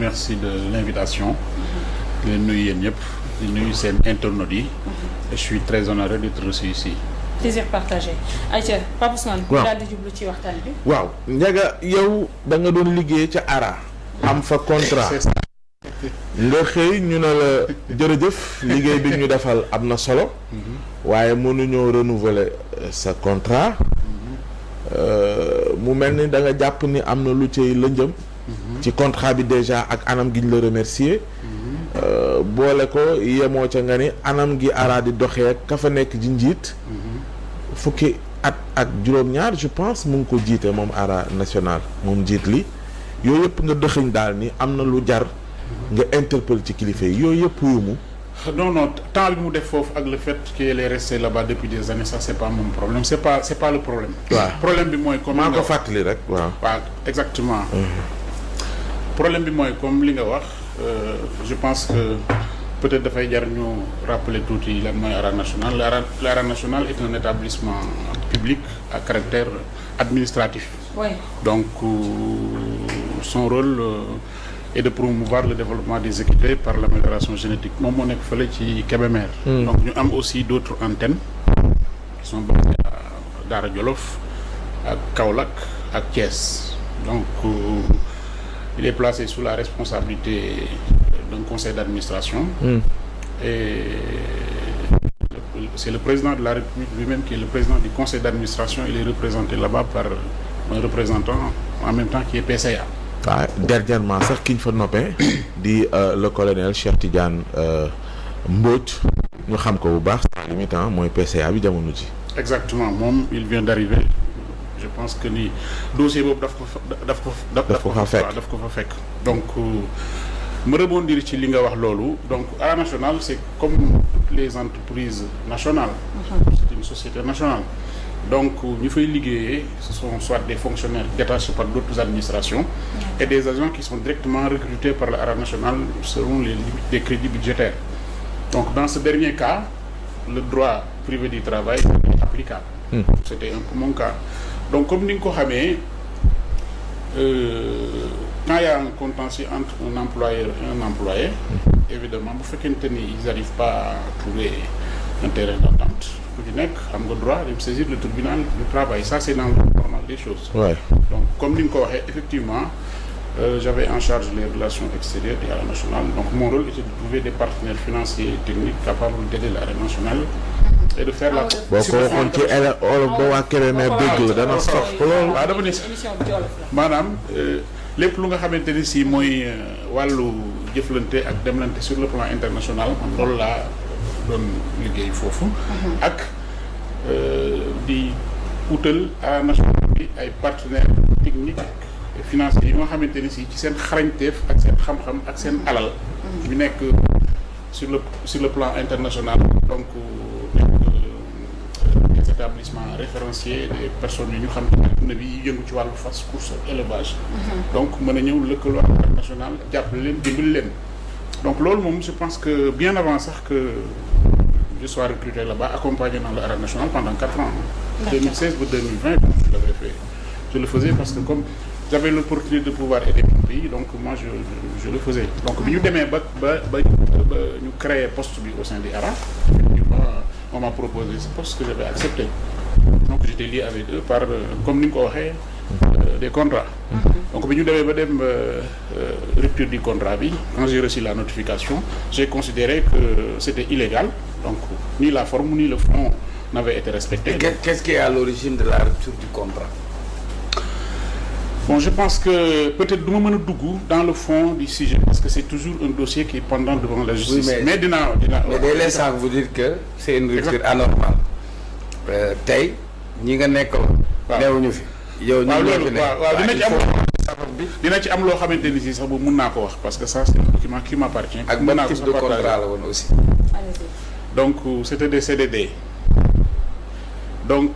merci de l'invitation. di leen nuyu yéen ñëpp di nuyu seen internautes yi. et je suis très honoré d'être reçu ici. plaisir partagé. Aïcha Pape Ousmane. waaw daal di jublu ci waxtaan bi. waaw Ndiaga yow da nga doon liggéey ca ARA. am fa contrat. c'est ça. nga xëy ñu ne la jërëjëf liggéey bi ñu defal am na solo. waaye mënuñoo renouveler sa contrat. mu mel ni da nga jàpp ni am na lu cay lëndëm. ci contrat bi déjà ak anam gi ñu la remercier. boole ko yemoo ca nga ni anam gi ARA di doxee ka fa nekk ji njiit. fukki at ak juróom-ñaar je pense mu ngi ko jiite moom ARA national moom njiit li yooyu yëpp nga dëxëñ daal ni am na lu jar. nga interpelle ci kilifa yi yooyu yëpp yumu. non temps bi mu def foofu ak le fait qu'il est resté là-bas depuis des années ça c'est pas mon problème c'est pas le problème. waaw problème bi mooy. comme maa ko fàttali rek waaw. waaw exactement. problème bi mooy comme li nga wax je pense que peut-être dafay jar ñu rappeler tuuti lan mooy ARA national l'ARA national est un établissement public à caractère administratif. oui. donc son rôle. Et de promouvoir le développement des équités par l'amélioration génétique moom moo nekk fële ci Kébémer. donc ñu am aussi d'autres antennes qui sont basées à Daara Jolof ak Kaolack ak Thiès donc il est placé sous la responsabilité d'un conseil d'administration. Et c'est le président de la République lui-même qui est le président du conseil d'administration. Il est représenté là-bas par un représentant en même temps qui est PCA. waaw dernièrement sax ki ñu fa noppee di le colonel Cheikh Tidiane Mbodj ñu xam ko bu baax sans limite mooy PCA bi jamono ji. exactement moom il vient d'arriver je pense que ni dossier boobu daf ko fa fekk donc ma rebondir ci li nga wax loolu donc ARA national c'est comme toutes les entreprises nationales. C'est une société nationale. donc ñu fay liggéeyee ce sont soit des fonctionnaires détachés par d'autres administrations et des agents qui sont directement recrutés par la ARA nationale selon les limites des crédits budgétaires. Donc dans ce dernier cas le droit privé du travail est applicable. C'était un peu mon cas. Donc comme ni nga ko xamee quand il y a un contentieux entre un employeur et un employé évidemment bu fekkente ni ils n'arrivent pas à trouver un terrain d'entente ku ci nekk am nga droit de saisir le tribunal du travail ça c'est dans le normal des choses. Ouais. Donc comme ni nga ko waxee effectivement j'avais en charge les relations extérieures de l'ARA nationale donc mon rôle était de trouver des partenaires financiers et techniques capables d'aider l'ARA nationale et de faire la. boo ko waxoon ci olof ba waa Kébémer dégg la dana sox loolu. waaw dama ne maanaam lépp lu nga xamante ni si mooy wàllu jëflante ak demlante sur le plan international man loolu laa doon liggéey foofu. ak di utal ARA national bi ay partenaires techniques et financiers yi nga xamante ni si ci seen xarañteef ak seen xam-xam ak seen alal. ñu nekk sur le plan international donc des établissements référenciés des personnes yu ñu xam ne adduna bi yëngu ci wàllu fas course élevage. donc mën a ñëw lëkkaloo ak ARA national jàppale leen dimbali leen. donc loolu moom je pense que bien avant sax que je sois recruté là-bas accompagné dans l'ARA national pendant 4 ans. 2016 ba 2020 je l'avais fait. Je le faisais parce que comme j'avais l'opportunité de pouvoir aider mon pays donc moi je le faisais. donc bi ñu demee ba ñu créer poste bi au sein de ARA on m'a proposé ce poste que j'avais accepté. donc j'étais lié avec eux par comme ni nga ko waxee des contrats. donc bi ñu demee ba dem rupture du contrat bi quand j'ai reçu la notification j'ai considéré que c'était illégal donc ni la forme ni le fond n'avaient été respectés. Qu'est-ce qui est à l'origine de la rupture du contrat? Bon, je pense que peut-être du ma mën a dugg dans le fond du sujet parce que c'est toujours un dossier qui est pendant devant la justice. Oui, mais dinaa mais day laissant vous dire que c'est une rupture anormale. tey ñi nga nekkaloon. waaw newuñu fi. yow ñu ngi fi nekk waaw dina ci am loo xamante ni si sax bu mën naa ko wax parce que ça c'est un document qui m'appartient. ak ban type de contrat la woon aussi. donc c'était des CDD. donc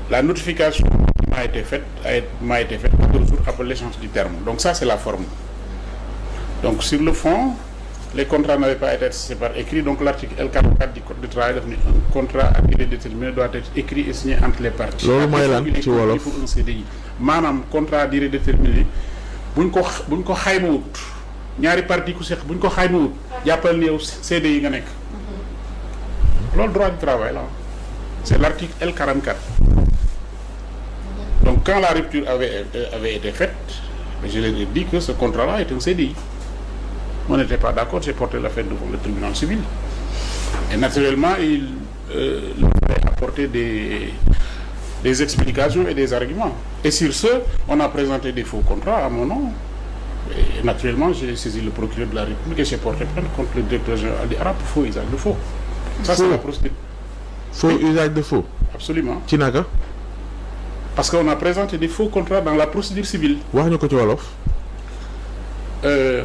la notification m'a été faite 2 jours après l'échange du terme donc ça c'est la forme. donc sur le fond les contrats n'avaient pas été attestés par écrit donc l'article L44 du code du travail daf ni un contrat à durée déterminée doit être écrit et signé entre les parties. loolu mooy lan ci wolof il faut un CDI maanaam contrat à durée déterminée buñ ko xaymawut ñaari parti ku seq buñ ko xaymawut jàppal ni yow CDI nga nekk loolu droit du travail là c'est l'article L44 donc quand la rupture avait été faite je leur ai dit que ce contrat-là est un CDI. On n'était pas d'accord, j'ai porté l'affaire devant le tribunal civil. Et naturellement, il a apporté des explications et des arguments. Et sur ce, on a présenté des faux contrats à mon nom. Et naturellement, j'ai saisi le procureur de la République et j'ai porté plainte contre le directeur général des Arabes pour faux usage de faux. Ça, c'est la procédure. Faux usage de faux. Absolument. ci naka. Parce qu'on a présenté des faux contrats dans la procédure civile. wax ñu ko ci wolof.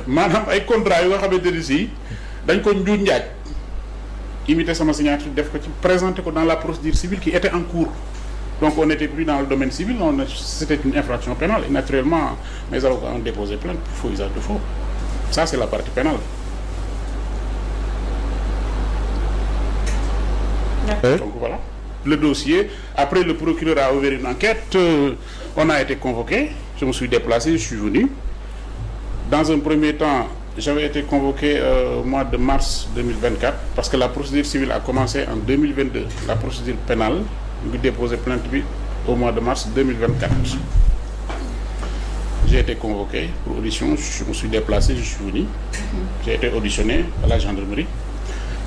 maanaam ay contrats yu nga xamante ni si dañ ko njuuj njaaj imiter sama signature def ko ci présenter ko dans la procédure civile qui était en cours donc on n'était plus dans le domaine civil c'était une infraction pénale et naturellement mes avocats ont déposé plainte pour faux usage de faux. Ça c'est la partie pénale. Donc voilà. Le dossier, après le procureur a ouvert une enquête, on a été convoqué, je me suis déplacé, je suis venu. Dans un premier temps, j'avais été convoqué au mois de mars 2024 parce que la procédure civile a commencé en 2022. La procédure pénale, j'ai déposé plainte au mois de mars 2024. J'ai été convoqué pour audition, je me suis déplacé, je suis venu. J'ai été auditionné à la gendarmerie.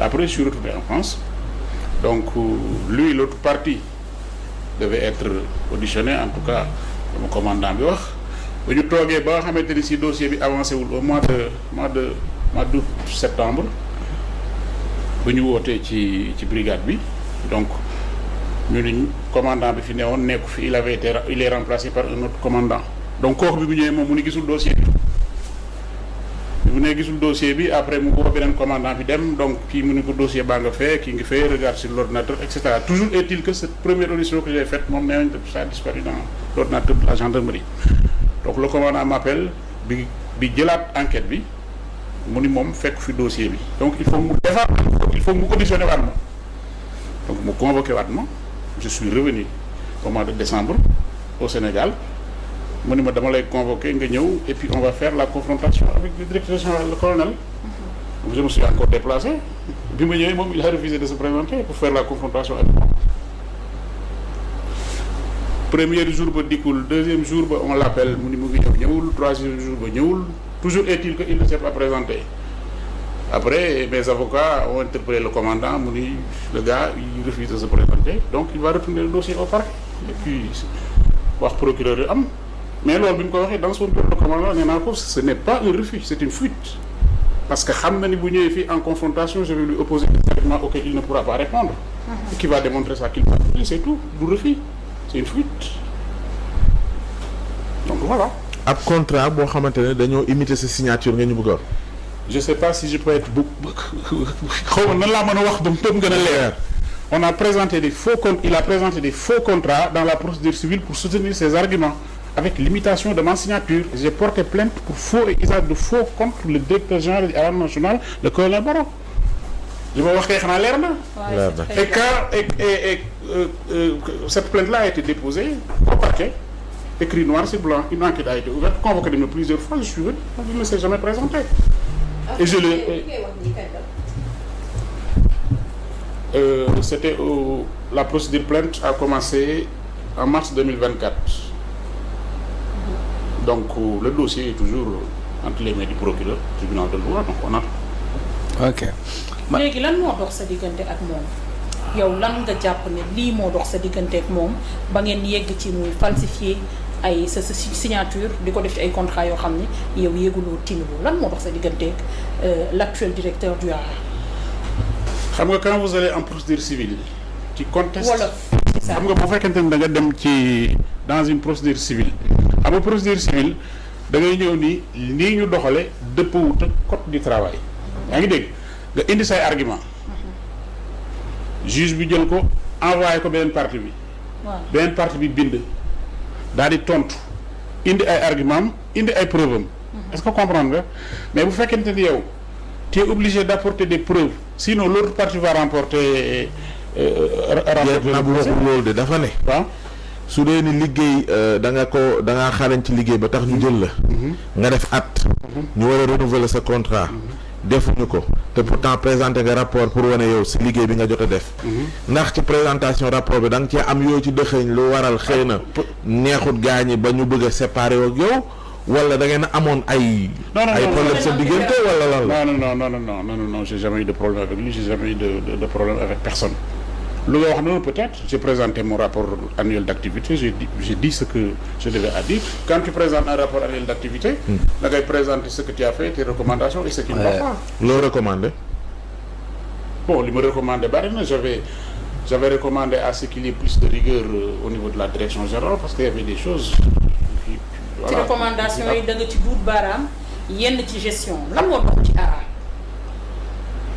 Après, je suis retourné en France. Donc lui l'autre partie devait être auditionné en tout cas le commandant bi wax bu ñu toogee ba nga xamante ni si dossier bi avancé wul au mois d'août septembre bu ñu wootee ci brigade bi donc ñu ni commandant bi fi newoon nekku fi il est remplacé par un autre commandant donc kooku bi bu ñëwee moom mu ni gisul dossier bi bu ne gisul dossier bi après mu woo beneen commandant bi dem donc kii mu ni ko dossier baa nga fee kii ngi fee regarde sur l'ordinateur et cetera toujours est-il que cette première audition que j'ai faite moom nee nañ ça a disparu dans l'ordinateur de la gendarmerie donc le commandant m'appelle bi jëlaat enquête bi mu ni moom fekk fi dossier bi donc il faut mu auditionner waat ma donc mu convoqué waat ma je suis revenu au mois de décembre au Sénégal mu ni ma dama lay convoquer nga ñëw et puis on va faire la confrontation avec le directeur général le colonel. Donc je me suis encore déplacé bi ma ñëwee moom il a refusé de se présenter pour faire la confrontation avec moi. Premier jour ba dikkul deuxième jour ba on l'appelle mu ni mu ngi ñëwul troisième jour ba ñëwul toujours est-il que il ne s'est pas présenté. Après mes avocats ont interpellé le commandant mu ni le gars il refuse de se présenter donc il va retourner le dossier au parquet et puis wax procureur yu am. Mais loolu bi ñu ko waxee dans son bureau de commandement nee naa ko ce n'est pas un refus c'est une fuite parce que xam na ni bu ñëwee fii en confrontation je vais lui opposer des arguments auxquels il ne pourra pas répondre et qui va démontrer sa culpabilité c'est tout du refus c'est une fuite donc voilà. ab contrat boo xamante ne dañoo imiter sa signature nga ñu bëgg a wax. je sais pas si je peux être xaw ma nan laa mën a wax ba mu tëm gën a leer. On a présenté des faux il a présenté des faux contrats dans la procédure civile pour soutenir ses arguments avec l'imitation de ma signature. J'ai porté plainte pour faux et usage de faux contre le directeur général de l'Armée nationale, le colonel Barro. Je vais voir qu'il y a l'air là. Et quand cette plainte-là a été déposée au parquet, écrit noir sur blanc, une enquête a été ouverte, convoqué de me plusieurs fois, je suis venu, je ne me suis jamais présenté. Et je l'ai. C'était la procédure plainte a commencé en mars 2024. Donc le dossier est toujours entre les mains du procureur tribunal de Louga donc on a. ok. léegi lan moo dox sa diggante ak moom yow lan nga jàpp ne lii moo dox sa diggante ak moom ba ngeen yegg ci muy falsifier ay sa signature di ko def ci ay contrats yoo xam ne yow yéeguloo tinuloo lan moo dox sa diggante ak l'actuel directeur du ARA. xam nga quand vous allez en procédure civile ci contexte wala xam nga bu fekkente ne da nga dem ci dans une procédure civile xam nga procédure civile da ngay ñëw ni lii ñu doxale dëppwut ak code du travail yaa ngi dégg nga indi say argument juge bi jël ko envoyé ko beneen partie bi beneen partie bi bind daal di tontu indi ay argument am indi ay preuve am est-ce que comprendre nga mais bu fekkente ni yow tu es obligé d'apporter des preuves sinon l'autre partie va remporter loolu de dafa ne waaw su dee ni liggéey da nga xarañ ci liggéey ba tax ñu jël la nga def at ñu war a renouveler sa contrat defuñu ko te pourtant présenté nga rapport pour wane yow si liggéey bi nga jot a def ndax ci présentation rapport bi da nga cee am yoo ci dëxëñ lu waral xëy na neexut gaañi ba ñu bëgg a séparer ak yow wala da ngeen amoon ay problème sa diggante wala lan la non j'ai jamais eu de problème avec lui, j'ai jamais eu de problème avec personne. Lu nga wax noonu peut-être j'ai présenté mon rapport annuel d'activité, j'ai dit ce que je devais à dire. Quand tu présentes un rapport annuel d'activité da ngay présenter ce que tu as fait, tes recommandations et ce qui ne va pas. loo recommandé Bon, li ma recommandé bari na, j'avais recommandé à ce qu'il y ait plus de rigueur au niveau de la direction générale parce qu'il y avait des choses ci recommandation yi da nga ci duut baaraam yenn ci gestion lan moo dox ci ARA.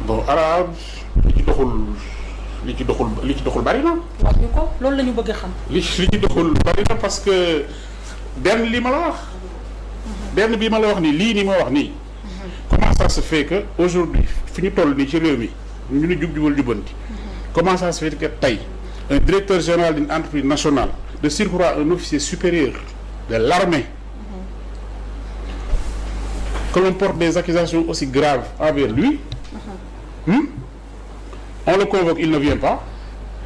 Bon ARA li ci doxul bari na. wax ñu ko loolu la ñu bëgg a xam. li ci doxul bari na parce que benn li ma la wax. benn bii ma la wax nii lii nii ma wax nii. comment ça se fait que aujourd'hui fi ñu toll nii ci réew mi ñu ne jub-jubal jubbanti. comment ça se fait que tey un directeur général d'une entreprise nationale de surcroît un officier supérieur de l'armée que l'on porte des accusations aussi graves envers lui. On le convoque, il ne vient pas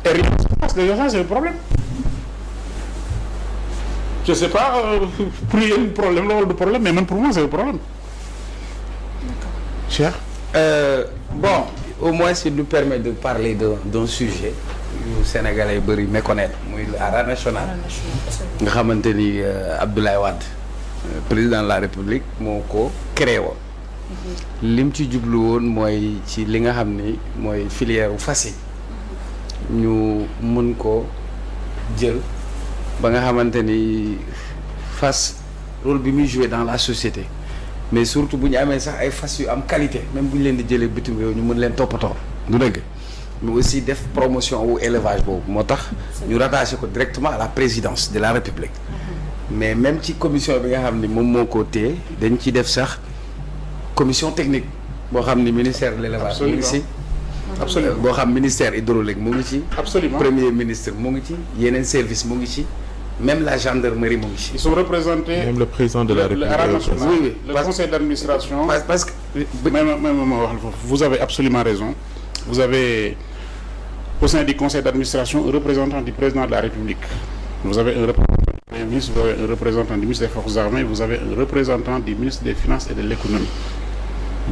et rien ne se passe. Déjà ça c'est un problème. Je sais pas pour yéen problème la wala du problème mais man pour moi c'est un problème. Cheikh bon au moins il nous permet de parler d'un sujet yu Sénégalais bëri méconnaître muy ARA national nga xamante ni Abdoulaye Wade président de la République moo ko créé woon lim ci jublu woon mooy ci li nga xam ni mooy filière u fas yi ñu mun ko jël ba nga xamante ni fas rôle bi muy jouer dans la société mais surtout bu ñu amee sax ay fas yu am qualité même bu ñu leen di jëlee bitim réew ñu mën leen toppatoo du dëgg mais aussi def promotion wu élevage boobu moo tax ñu rattaché ko directement à la présidence de la République mais même ci commission bi nga xam ni moom moo ko téye dañ ci def sax commission technique boo xam ni ministère de l'élevage mu ngi ci absolument boo xam ministère hydraulique mu ngi ci absolument premier ministre mu ngi ci yeneen service mu ngi ci même la gendarmerie mu ngi ci. Ils sont représentés. Même le président de la République. Oui, le conseil d'administration. Parce que vous avez absolument raison. Vous avez au sein du conseil d'administration un représentant du président de la République. Vous avez un représentant du Premier ministre, vous avez un représentant du ministre des Forces armées, vous avez un représentant du ministre des Finances et de l'économie.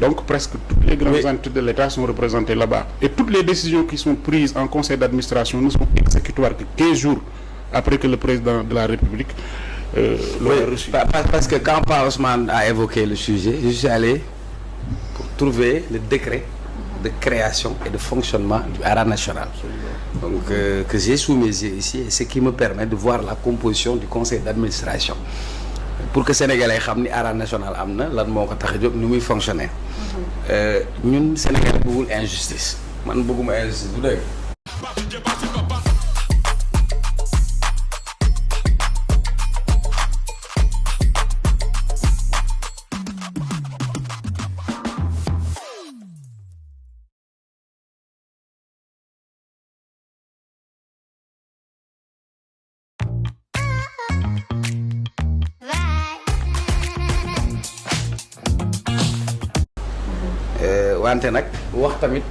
Donc presque toutes les grandes entités de l'État sont représentées là-bas. Et toutes les décisions qui sont prises en conseil d'administration ne sont exécutoires que 15 jours après que le président de la République l'aurait reçu. Parce que quand Pa Ousmane a évoqué le sujet, je suis allé pour trouver le décret de création et de fonctionnement du ARA national. Donc que j'ai sous mes yeux ici et ce qui me permet de voir la composition du conseil d'administration. Pour que Sénégalais xam ni ARA national am na lan moo ko tax a jóg ni muy fonctionner. ñun Sénégalais bëggul injustice man bëgguma injustice du dëgg. wante nag wax tamit